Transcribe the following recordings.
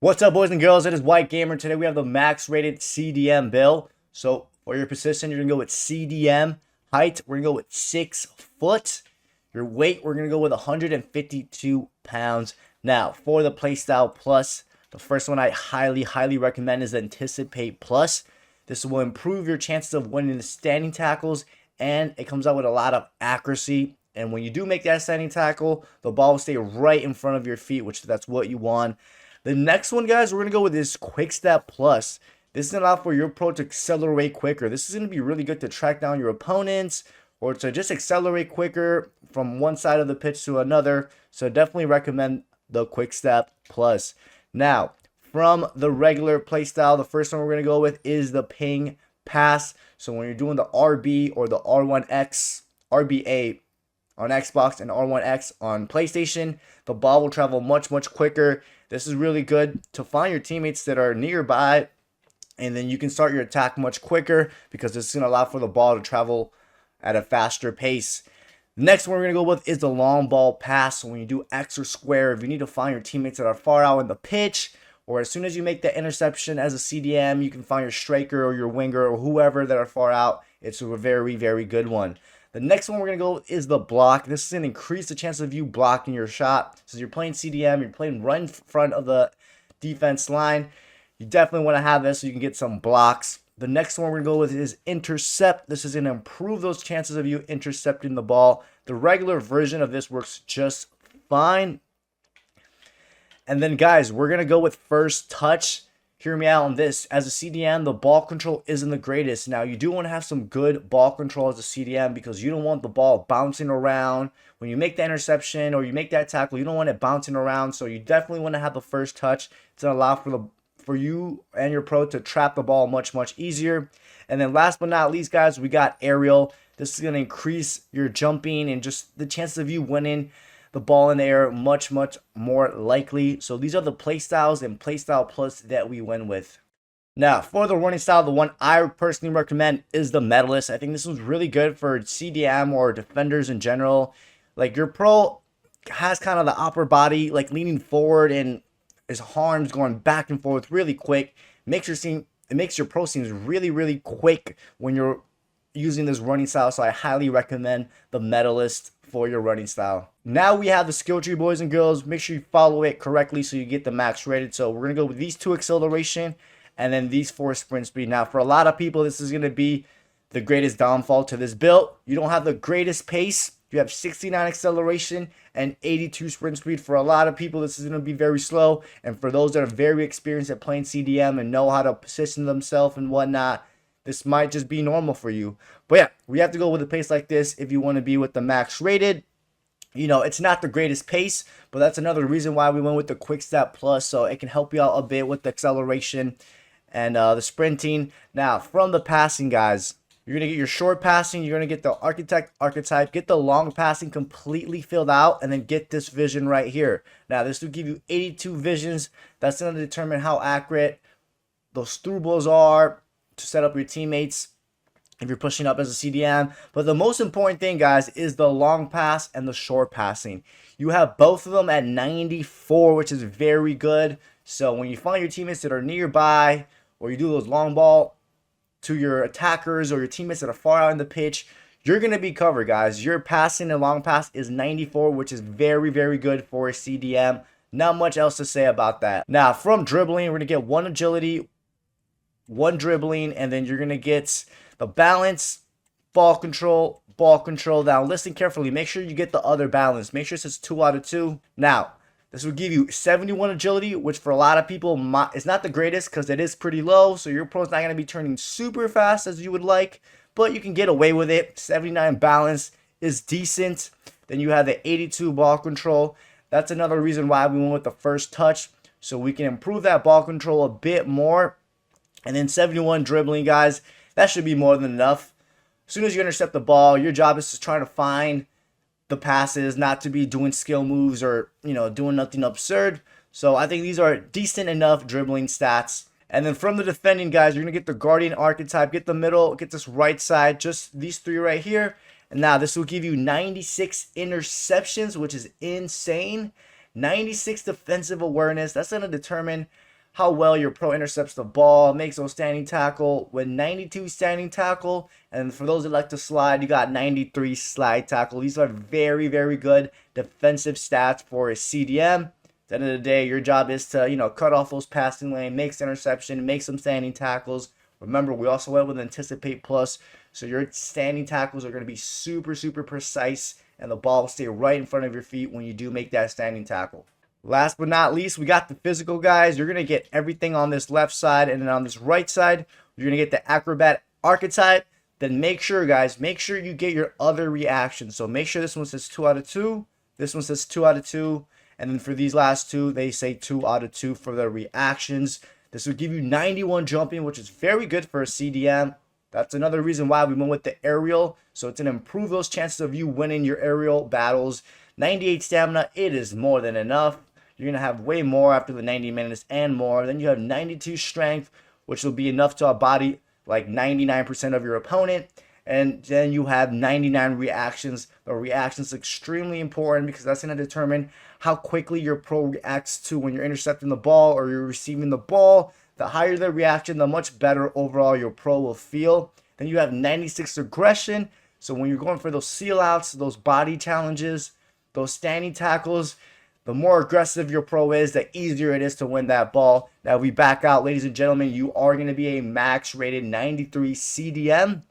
What's up, boys and girls? It is White Gamer. Today we have the max rated CDM build. So for your position, you're going to go with CDM. Height, we're going to go with 6 foot. Your weight, we're going to go with 152 pounds. Now, for the Playstyle Plus, the first one I highly recommend is Anticipate Plus. This will improve your chances of winning the standing tackles, and it comes out with a lot of accuracy. And when you do make that standing tackle, the ball will stay right in front of your feet, which that's what you want. The next one, guys, we're going to go with this Quick Step Plus. This is going to allow for your pro to accelerate quicker. This is going to be really good to track down your opponents or to just accelerate quicker from one side of the pitch to another. So definitely recommend the Quick Step Plus. Now, from the regular play style, the first one we're going to go with is the Ping Pass. So when you're doing the RB or the R1X, RBA on Xbox and R1X on PlayStation, the ball will travel much quicker. This is really good to find your teammates that are nearby, and then you can start your attack much quicker because this is going to allow for the ball to travel at a faster pace. The next one we're going to go with is the long ball pass. So when you do X or square, if you need to find your teammates that are far out in the pitch, or as soon as you make the interception as a CDM, you can find your striker or your winger or whoever that are far out. It's a very good one. The next one we're going to go with is the block. This is going to increase the chance of you blocking your shot. So you're playing CDM, you're playing right in front of the defense line. You definitely want to have this so you can get some blocks. The next one we're going to go with is intercept. This is going to improve those chances of you intercepting the ball. The regular version of this works just fine. And then, guys, we're going to go with first touch. Hear me out on this. As a CDM, the ball control isn't the greatest. Now, you do want to have some good ball control as a CDM because you don't want the ball bouncing around. When you make the interception or you make that tackle, you don't want it bouncing around. So you definitely want to have the first touch to allow for you and your pro to trap the ball much easier. And then last but not least, guys, we got aerial. This is going to increase your jumping and just the chances of you winning the ball in the air much more likely. So these are the play styles and Playstyle Plus that we went with. Now, for the running style, the one I personally recommend is the Medalist. I think this one's really good for CDM or defenders in general. Like, your pro has kind of the upper body, like, leaning forward and his arms going back and forth really quick. It makes your pro seems really quick when you're using this running style. So I highly recommend the Medalist for your running style. Now we have the skill tree, boys and girls. Make sure you follow it correctly so you get the max rated. So we're going to go with these 2 acceleration and then these 4 sprint speed. Now, for a lot of people, this is going to be the greatest downfall to this build. You don't have the greatest pace. You have 69 acceleration and 82 sprint speed. For a lot of people, this is going to be very slow. And for those that are very experienced at playing CDM and know how to position themselves and whatnot, this might just be normal for you. But yeah, we have to go with a pace like this if you want to be with the max rated. You know, it's not the greatest pace, but that's another reason why we went with the Quick Step Plus. So it can help you out a bit with the acceleration and the sprinting. Now, from the passing, guys, you're going to get your short passing. You're going to get the architect archetype. Get the long passing completely filled out. And then get this vision right here. Now, this will give you 82 visions. That's going to determine how accurate those through balls are to set up your teammates if you're pushing up as a CDM. But the most important thing, guys, is the long pass and the short passing. You have both of them at 94, which is very good. So when you find your teammates that are nearby, or you do those long ball to your attackers or your teammates that are far out in the pitch, you're going to be covered, guys. Your passing and long pass is 94, which is very good for a CDM. Not much else to say about that. Now, from dribbling, we're going to get 1 agility, 1 dribbling, and then you're going to get the balance, ball control. Now, listen carefully. Make sure you get the other balance. Make sure it says 2 out of 2. Now, this will give you 71 agility, which for a lot of people is not the greatest because it is pretty low. So your pro's not going to be turning super fast as you would like, but you can get away with it. 79 balance is decent. Then you have the 82 ball control. That's another reason why we went with the first touch, so we can improve that ball control a bit more. And then 71 dribbling, guys. That should be more than enough. As soon as you intercept the ball, your job is to try to find the passes, not to be doing skill moves or, you know, doing nothing absurd. So I think these are decent enough dribbling stats. And then from the defending, guys, you're going to get the guardian archetype, get the middle, get this right side, just these 3 right here. And now this will give you 96 interceptions, which is insane. 96 defensive awareness. That's going to determine how well your pro intercepts the ball, makes those standing tackle with 92 standing tackle. And for those that like to slide, you got 93 slide tackle. These are very, very good defensive stats for a CDM. At the end of the day, your job is to, cut off those passing lane, make some interception, make some standing tackles. Remember, we also went with Anticipate Plus, so your standing tackles are going to be super, super precise, and the ball will stay right in front of your feet when you do make that standing tackle. Last but not least, we got the physical guys. You're going to get everything on this left side, and then on this right side, you're going to get the acrobat archetype. Then make sure, guys, you get your other reactions. So make sure this one says 2 out of 2. This one says 2 out of 2. And then for these last two, they say 2 out of 2 for the reactions. This will give you 91 jumping, which is very good for a CDM. That's another reason why we went with the aerial. So it's going to improve those chances of you winning your aerial battles. 98 stamina, it is more than enough. You're going to have way more after the 90 minutes and more. Then you have 92 strength, which will be enough to body like 99% of your opponent. And then you have 99 reactions. The reactions is extremely important because that's going to determine how quickly your pro reacts to when you're intercepting the ball or you're receiving the ball. The higher the reaction, the much better overall your pro will feel. Then you have 96 aggression. So when you're going for those seal outs, those body challenges, those standing tackles, the more aggressive your pro is, the easier it is to win that ball. Now we back out, ladies and gentlemen, you are going to be a max rated 93 CDM.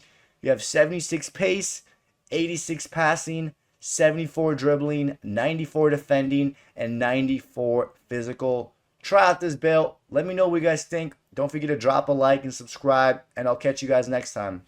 You have 76 pace, 86 passing, 74 dribbling, 94 defending, and 94 physical. Try out this build. Let me know what you guys think. Don't forget to drop a like and subscribe, and I'll catch you guys next time.